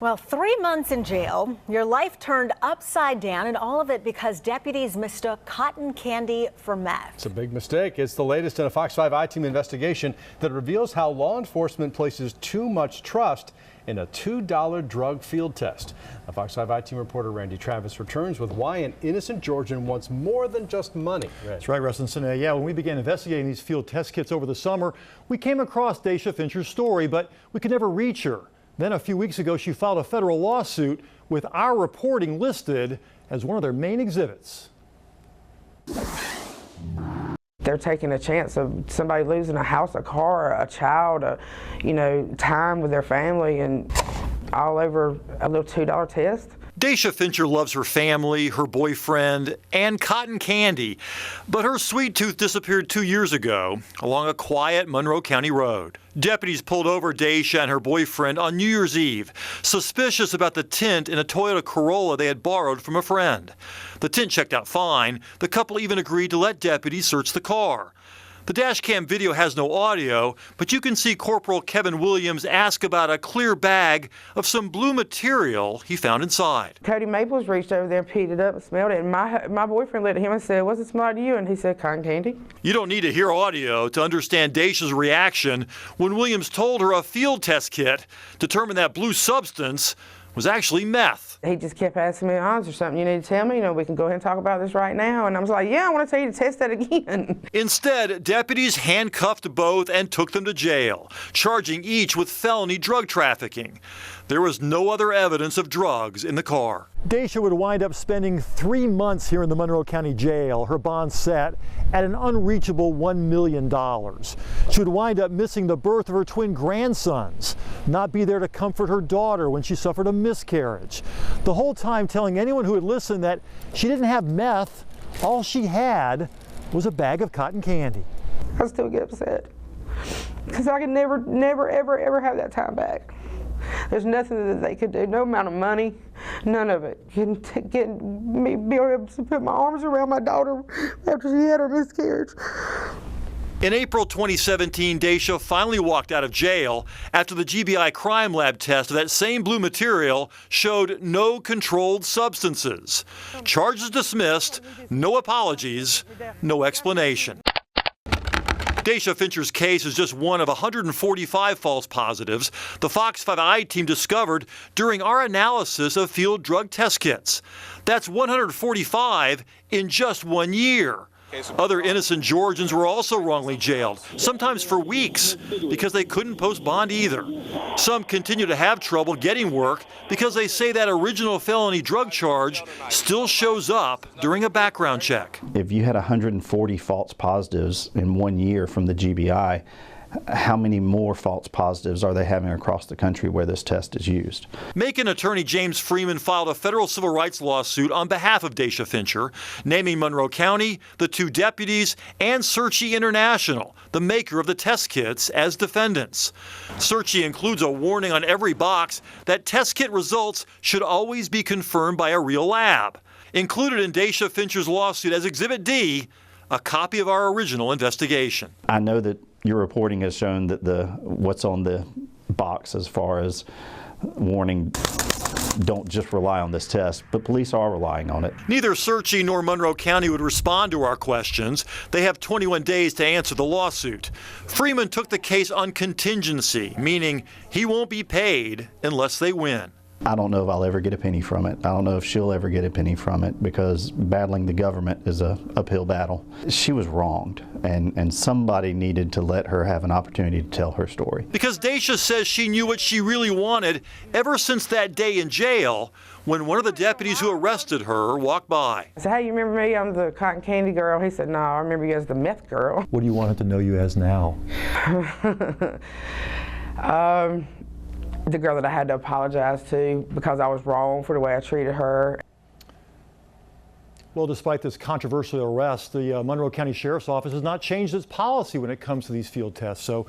Well, 3 months in jail, your life turned upside down, and all of it because deputies mistook cotton candy for meth. It's a big mistake. It's the latest in a Fox 5 I-Team investigation that reveals how law enforcement places too much trust in a $2 drug field test. A Fox 5 I-Team reporter Randy Travis returns with why an innocent Georgian wants more than just money. That's right, Russ and Sinead. Yeah, when we began investigating these field test kits over the summer, we came across Dasha Fincher's story, but we could never reach her. Then a few weeks ago, she filed a federal lawsuit with our reporting listed as one of their main exhibits. They're taking a chance of somebody losing a house, a car, a child, time with their family, and all over a little $2 test. Dasha Fincher loves her family, her boyfriend, and cotton candy. But her sweet tooth disappeared 2 years ago along a quiet Monroe County road. Deputies pulled over Dasha and her boyfriend on New Year's Eve, suspicious about the tint in a Toyota Corolla they had borrowed from a friend. The tint checked out fine. The couple even agreed to let deputies search the car. The dash cam video has no audio, but you can see Corporal Kevin Williams ask about a clear bag of some blue material he found inside. Cody Maples reached over there and picked it up and smelled it, and my boyfriend looked at him and said, "What's it smell like to you?" And he said, "Cotton candy." You don't need to hear audio to understand Dasha's reaction when Williams told her a field test kit determined that blue substance was actually meth. He just kept asking me, "Is there something you need to tell me? We can go ahead and talk about this right now." And I was like, "Yeah, I want to tell you to test that again." Instead, deputies handcuffed both and took them to jail, charging each with felony drug trafficking. There was no other evidence of drugs in the car. Dasha would wind up spending 3 months here in the Monroe County Jail, her bond set at an unreachable $1 million. She would wind up missing the birth of her twin grandsons, not be there to comfort her daughter when she suffered a miscarriage. The whole time telling anyone who would listen that she didn't have meth, all she had was a bag of cotton candy. I still get upset because I could never, ever have that time back. There's nothing that they could do, no amount of money, none of it can get me be able to put my arms around my daughter after she had her miscarriage. In April 2017, Dasha finally walked out of jail after the GBI crime lab test of that same blue material showed no controlled substances. Charges dismissed, no apologies, no explanation. Dasha Fincher's case is just one of 145 false positives the Fox 5 I-Team discovered during our analysis of field drug test kits. That's 145 in just 1 year. Other innocent Georgians were also wrongly jailed, sometimes for weeks, because they couldn't post bond either. Some continue to have trouble getting work because they say that original felony drug charge still shows up during a background check. If you had 140 false positives in 1 year from the GBI, how many more false positives are they having across the country where this test is used? Macon attorney James Freeman filed a federal civil rights lawsuit on behalf of Dasha Fincher, naming Monroe County, the 2 deputies, and Searchy International, the maker of the test kits, as defendants. Searchy includes a warning on every box that test kit results should always be confirmed by a real lab. Included in Dasha Fincher's lawsuit as Exhibit D, a copy of our original investigation. I know that your reporting has shown that what's on the box as far as warning, don't just rely on this test, but police are relying on it. Neither Searchy nor Monroe County would respond to our questions. They have 21 days to answer the lawsuit. Freeman took the case on contingency, meaning he won't be paid unless they win. I don't know if I'll ever get a penny from it. I don't know if she'll ever get a penny from it because battling the government is an uphill battle. She was wronged, and somebody needed to let her have an opportunity to tell her story. Because Dasha says she knew what she really wanted ever since that day in jail when one of the deputies who arrested her walked by. I said, "Hey, you remember me? I'm the cotton candy girl." He said, "No, I remember you as the meth girl." What do you want her to know you as now? The girl that I had to apologize to because I was wrong for the way I treated her. Well, despite this controversial arrest, the Monroe County Sheriff's Office has not changed its policy when it comes to these field tests. So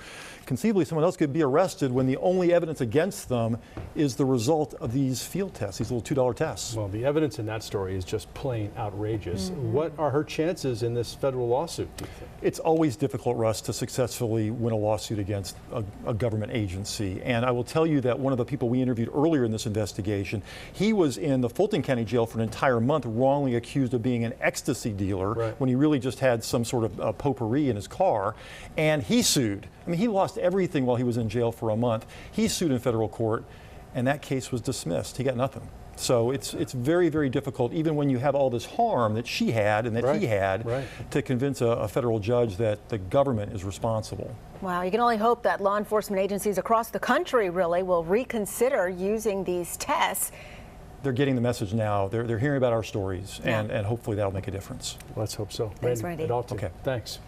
conceivably someone else could be arrested when the only evidence against them is the result of these field tests, these little $2 tests. Well, the evidence in that story is just plain outrageous. What are her chances in this federal lawsuit, do you think? It's always difficult, Russ, to successfully win a lawsuit against a government agency. And I will tell you that one of the people we interviewed earlier in this investigation, he was in the Fulton County Jail for an entire month, wrongly accused of being an ecstasy dealer when he really just had some sort of potpourri in his car. And he sued. I mean, he lost everything while he was in jail for a month. He sued in federal court, and that case was dismissed. He got nothing. So it's very, very difficult, even when you have all this harm that she had and that he had, to convince a federal judge that the government is responsible. Wow, you can only hope that law enforcement agencies across the country really will reconsider using these tests. They're getting the message now. They're hearing about our stories, and hopefully that'll make a difference. Let's hope so. Thanks, Randy. Okay, thanks.